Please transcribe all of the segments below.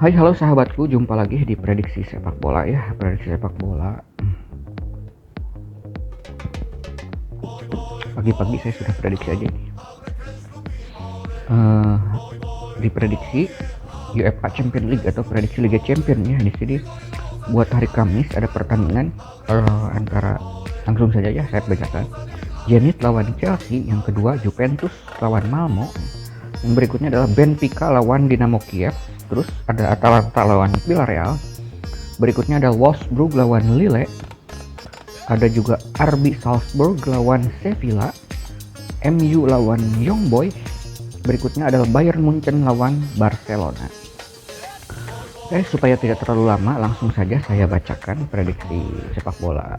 Hai, halo sahabatku, jumpa lagi di prediksi sepak bola ya. Prediksi sepak bola. Pagi-pagi saya sudah prediksi aja nih. Diprediksi UEFA Champions League atau prediksi Liga Champion ya. Di sini buat hari Kamis ada pertandingan antara, langsung saja ya saya bacakan. Zenit lawan Chelsea, yang kedua Juventus lawan Malmo, yang berikutnya adalah Benfica lawan Dinamo Kiev, terus ada Atalanta lawan Villarreal, berikutnya ada Wolfsburg lawan Lille, ada juga RB Salzburg lawan Sevilla, MU lawan Young Boys, berikutnya adalah Bayern Munchen lawan Barcelona. Oke, supaya tidak terlalu lama, langsung saja saya bacakan prediksi sepak bola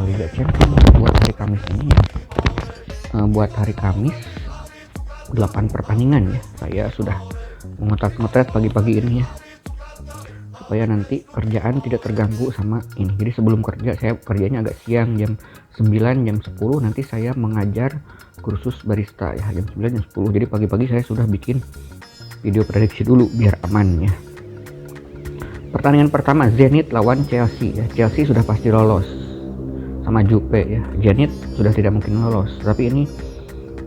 Liga Champions buat hari Kamis ini. Buat hari Kamis 8 pertandingan ya. Saya sudah memotret pagi-pagi ini ya, supaya nanti kerjaan tidak terganggu sama ini. Jadi sebelum kerja, saya kerjanya agak siang, jam 9, jam 10 nanti saya mengajar kursus barista ya, jam 9, jam 10. Jadi pagi-pagi saya sudah bikin video prediksi dulu biar aman ya. Pertandingan pertama Zenit lawan Chelsea ya. Chelsea sudah pasti lolos sama Juve ya. Zenit sudah tidak mungkin lolos, tapi ini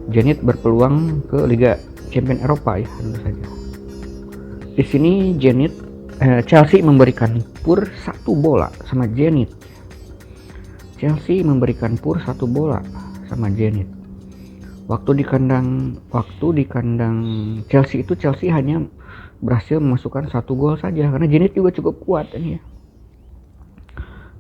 Zenit berpeluang ke Liga Champions Eropa ya, tentu saja. Di sini Chelsea memberikan pur 1 bola sama Zenit. Chelsea memberikan pur 1 bola sama Zenit. Waktu di kandang Chelsea itu Chelsea hanya berhasil memasukkan 1 gol saja, karena Zenit juga cukup kuat ini ya.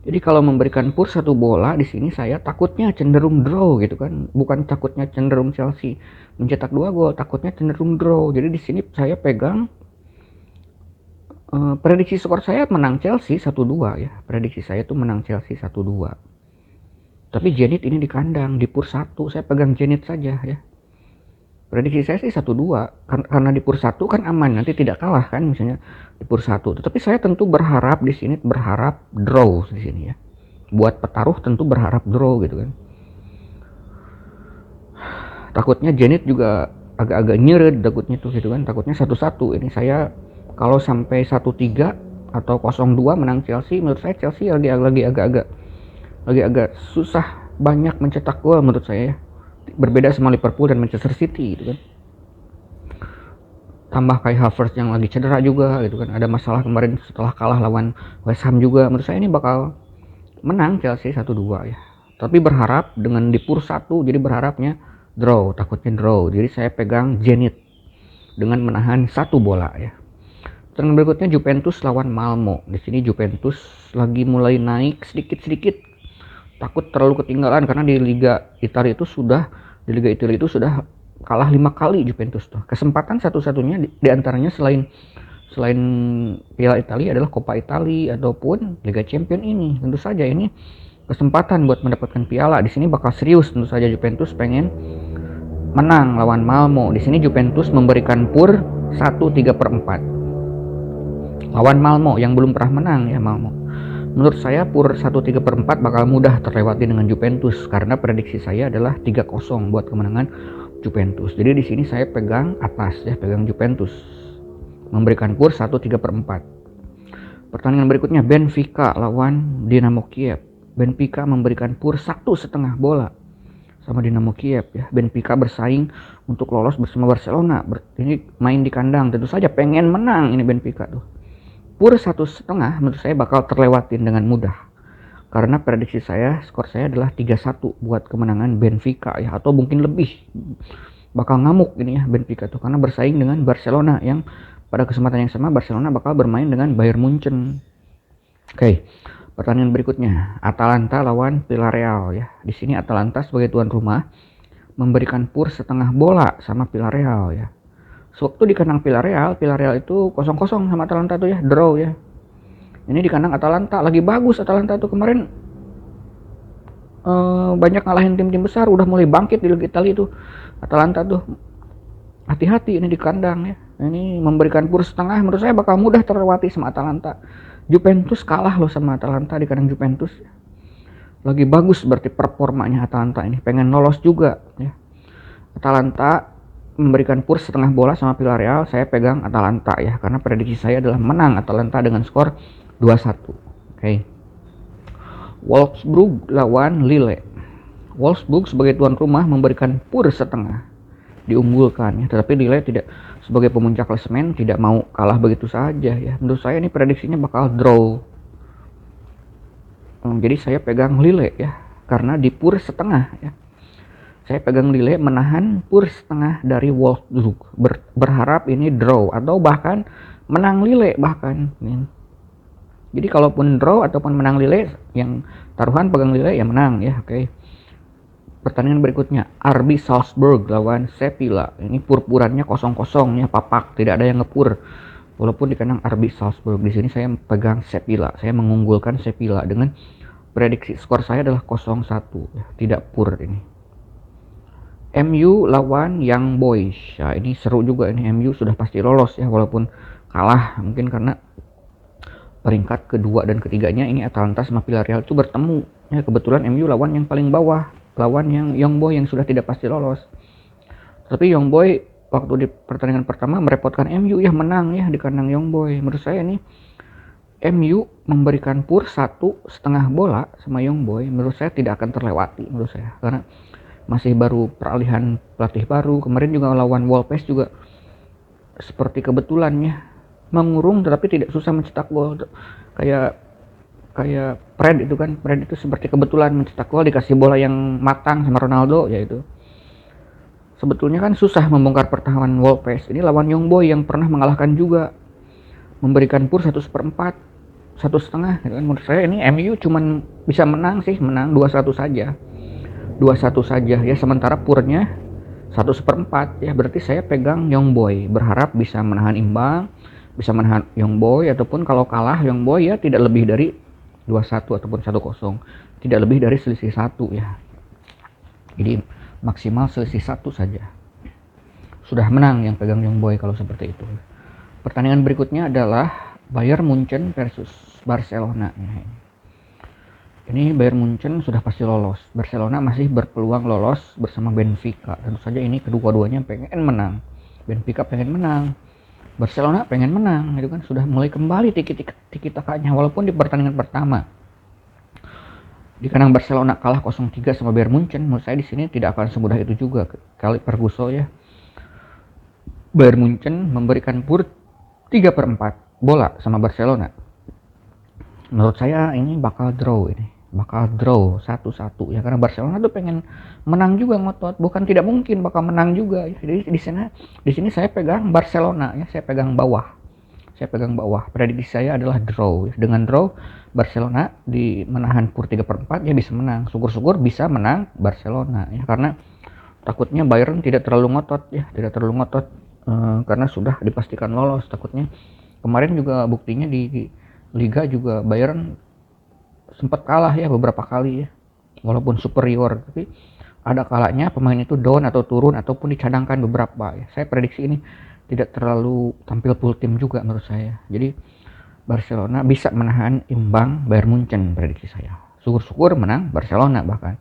Jadi kalau memberikan pur 1 bola di sini saya takutnya cenderung draw gitu kan. Bukan takutnya cenderung Chelsea mencetak 2 gol, takutnya cenderung draw. Jadi di sini saya pegang prediksi skor saya menang Chelsea 1-2 ya. Prediksi saya tuh menang Chelsea 1-2. Tapi Zenit ini di kandang, di pur 1, saya pegang Zenit saja ya. Prediksi saya sih 1-2, karena di pur 1 kan aman, nanti tidak kalah kan misalnya di pur 1. Tetapi saya tentu berharap di sini, berharap draw di sini ya. Buat petaruh tentu berharap draw gitu kan. Takutnya Zenit juga agak-agak nyeret, takutnya tuh gitu kan. Takutnya 1-1. Ini saya kalau sampai 1-3 atau 0-2 menang Chelsea, menurut saya Chelsea lagi agak susah banyak mencetak gol menurut saya ya. Berbeda sama Liverpool dan Manchester City gitu kan. Tambah Kai Havertz yang lagi cedera juga gitu kan. Ada masalah kemarin setelah kalah lawan West Ham juga. Menurut saya ini bakal menang Chelsea 1-2 ya. Tapi berharap dengan di pur 1, jadi berharapnya draw, takutnya draw. Jadi saya pegang Zenit dengan menahan 1 bola ya. Pertandingan berikutnya Juventus lawan Malmo. Di sini Juventus lagi mulai naik sedikit-sedikit. Takut terlalu ketinggalan karena di Liga Italia itu sudah kalah 5 kali Juventus tuh. Kesempatan satu-satunya di antaranya selain Piala Italia adalah Coppa Italia ataupun Liga Champions ini. Tentu saja ini kesempatan buat mendapatkan piala. Di sini bakal serius tentu saja, Juventus pengen menang lawan Malmo. Di sini Juventus memberikan pur 1/3/4 lawan Malmo yang belum pernah menang ya Malmo. Menurut saya pur 1/3/4 bakal mudah terlewati dengan Juventus, karena prediksi saya adalah 3-0 buat kemenangan Juventus. Jadi di sini saya pegang atas ya, pegang Juventus. Memberikan pur 1/3/4. Pertandingan berikutnya Benfica lawan Dinamo Kiev. Benfica memberikan pur 1,5 bola sama Dinamo Kiev ya. Benfica bersaing untuk lolos bersama Barcelona. Ini main di kandang, tentu saja pengen menang ini Benfica tuh. Pur 1,5 menurut saya bakal terlewatin dengan mudah, karena prediksi saya, skor saya adalah 3-1 buat kemenangan Benfica ya, atau mungkin lebih. Bakal ngamuk ini ya Benfica tuh, karena bersaing dengan Barcelona yang pada kesempatan yang sama Barcelona bakal bermain dengan Bayern Munchen. Oke, pertandingan berikutnya Atalanta lawan Villarreal ya. Di sini Atalanta sebagai tuan rumah memberikan pur 1/2 bola sama Villarreal ya. Sewaktu di kandang Villarreal itu 0-0 sama Atalanta tuh ya, draw ya. Ini di kandang Atalanta lagi bagus. Atalanta tuh kemarin banyak ngalahin tim-tim besar, udah mulai bangkit di Liga Italia tuh. Atalanta tuh hati-hati ini di kandang ya. Ini memberikan pur 1/2, menurut saya bakal mudah terlewati sama Atalanta. Juventus kalah loh sama Atalanta di kandang Juventus. Lagi bagus berarti performanya Atalanta ini, pengen lolos juga ya. Atalanta memberikan purs setengah bola sama Villarreal, saya pegang Atalanta ya, karena prediksi saya adalah menang Atalanta dengan skor 2-1. Oke. Wolfsburg lawan Lille. Wolfsburg sebagai tuan rumah memberikan purs setengah, diunggulkan ya, tetapi Lille tidak, sebagai pemuncak klasemen, tidak mau kalah begitu saja ya. Menurut saya ini prediksinya bakal draw. Jadi saya pegang Lille ya, karena di purs setengah ya. Saya pegang Lille menahan purs setengah dari Wolfsburg. Berharap ini draw atau bahkan menang Lille bahkan. Jadi kalaupun draw ataupun menang Lille, yang taruhan pegang Lille ya menang ya. Oke. Pertandingan berikutnya RB Salzburg lawan Sevilla. Ini purpurannya kosong-kosong ya, papak, tidak ada yang ngepur. Walaupun di kandang RB Salzburg. Di sini saya pegang Sevilla. Saya mengunggulkan Sevilla dengan prediksi skor saya adalah 0-1 ya, tidak pur ini. MU lawan Young Boys. Ya, ini seru juga ini. MU sudah pasti lolos ya, walaupun kalah mungkin karena peringkat kedua dan ketiganya ini Atalanta sama Villarreal itu bertemu. Ya, kebetulan MU lawan yang paling bawah, lawan yang Young Boy yang sudah tidak pasti lolos. Tapi Young Boy waktu di pertandingan pertama merepotkan MU ya, menang ya di kandang Young Boy. Menurut saya ini MU memberikan purs 1,5 bola sama Young Boy, menurut saya tidak akan terlewati menurut saya, karena masih baru peralihan pelatih baru. Kemarin juga lawan Wolves juga seperti kebetulannya mengurung, tetapi tidak susah mencetak gol. Kayak Fred itu kan, Fred itu seperti kebetulan mencetak gol, dikasih bola yang matang sama Ronaldo, yaitu sebetulnya kan susah membongkar pertahanan Wolves. Ini lawan Young Boy yang pernah mengalahkan juga, memberikan purs 1/4, 1,5 gitu kan. Menurut saya ini MU cuman bisa menang 2-1 saja. 2-1 saja ya, sementara purnya 1/4 ya. Berarti saya pegang Young Boy, berharap bisa menahan imbang, bisa menahan Young Boy, ataupun kalau kalah Young Boy ya tidak lebih dari 2-1 ataupun 1-0, tidak lebih dari selisih 1 ya. Jadi maksimal selisih 1 saja. Sudah menang yang pegang Young Boy kalau seperti itu. Pertandingan berikutnya adalah Bayern Munchen versus Barcelona. Ini Bayern Munchen sudah pasti lolos. Barcelona masih berpeluang lolos bersama Benfica. Tentu saja ini kedua-duanya pengen menang. Benfica pengen menang, Barcelona pengen menang, gitu kan. Sudah mulai kembali tiki-takanya, walaupun di pertandingan pertama di kandang Barcelona kalah 0-3 sama Bayern Munchen. Menurut saya di sini tidak akan semudah itu juga kali Ferguson ya. Bayern Munchen memberikan pur 3/4 bola sama Barcelona. Menurut saya ini bakal draw, 1-1 ya, karena Barcelona tuh pengen menang juga, ngotot, bukan tidak mungkin bakal menang juga ya. Jadi di sini saya pegang Barcelona ya, saya pegang bawah. Prediksi saya adalah draw ya. Dengan draw Barcelona di menahan pur 3/4 ya bisa menang. Syukur-syukur bisa menang Barcelona ya, karena takutnya Bayern tidak terlalu ngotot karena sudah dipastikan lolos. Takutnya kemarin juga buktinya di Liga juga Bayern sempat kalah ya beberapa kali ya, walaupun superior, tapi ada kalanya pemain itu down atau turun ataupun dicadangkan beberapa ya. Saya prediksi ini tidak terlalu tampil full tim juga menurut saya. Jadi Barcelona bisa menahan imbang Bayern Munchen, prediksi saya. Syukur-syukur menang Barcelona bahkan.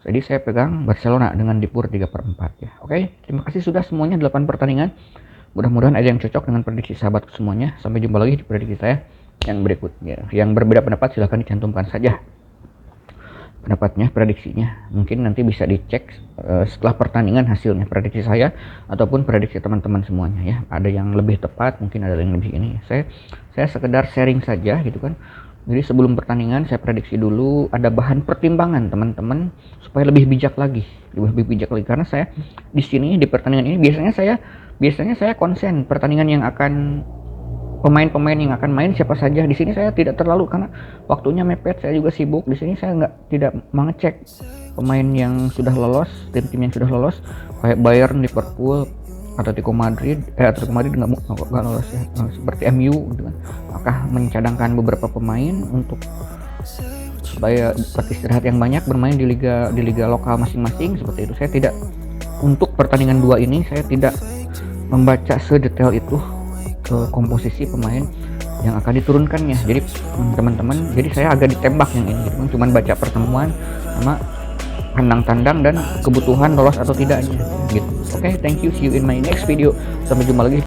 Jadi saya pegang Barcelona dengan dipur 3/4 ya. Oke, terima kasih sudah semuanya 8 pertandingan. Mudah-mudahan ada yang cocok dengan prediksi sahabatku semuanya. Sampai jumpa lagi di prediksi saya yang berikutnya. Yang berbeda pendapat silahkan dicantumkan saja pendapatnya, prediksinya. Mungkin nanti bisa dicek setelah pertandingan hasilnya, prediksi saya ataupun prediksi teman-teman semuanya ya. Ada yang lebih tepat, mungkin ada yang lebih ini. Saya sekedar sharing saja gitu kan. Jadi sebelum pertandingan saya prediksi dulu, ada bahan pertimbangan teman-teman supaya lebih bijak lagi karena saya di sini di pertandingan ini biasanya saya konsen pertandingan yang akan pemain-pemain yang akan main siapa saja. Di sini saya tidak terlalu karena waktunya mepet, saya juga sibuk. Di sini saya tidak mengecek pemain yang sudah lolos, tim-tim yang sudah lolos kayak Bayern, Liverpool, Atletico Madrid nggak lolos ya, seperti MU gitu kan. Maka mencadangkan beberapa pemain untuk supaya dapat istirahat yang banyak bermain di liga lokal masing-masing, seperti itu. Saya tidak, untuk pertandingan 2 ini saya tidak membaca sedetail itu komposisi pemain yang akan diturunkannya. Jadi teman-teman, jadi saya agak ditembak yang ini gitu, cuman baca pertemuan sama kandang tandang dan kebutuhan lolos atau tidaknya gitu. Oke, thank you, see you in my next video. Sampai jumpa lagi.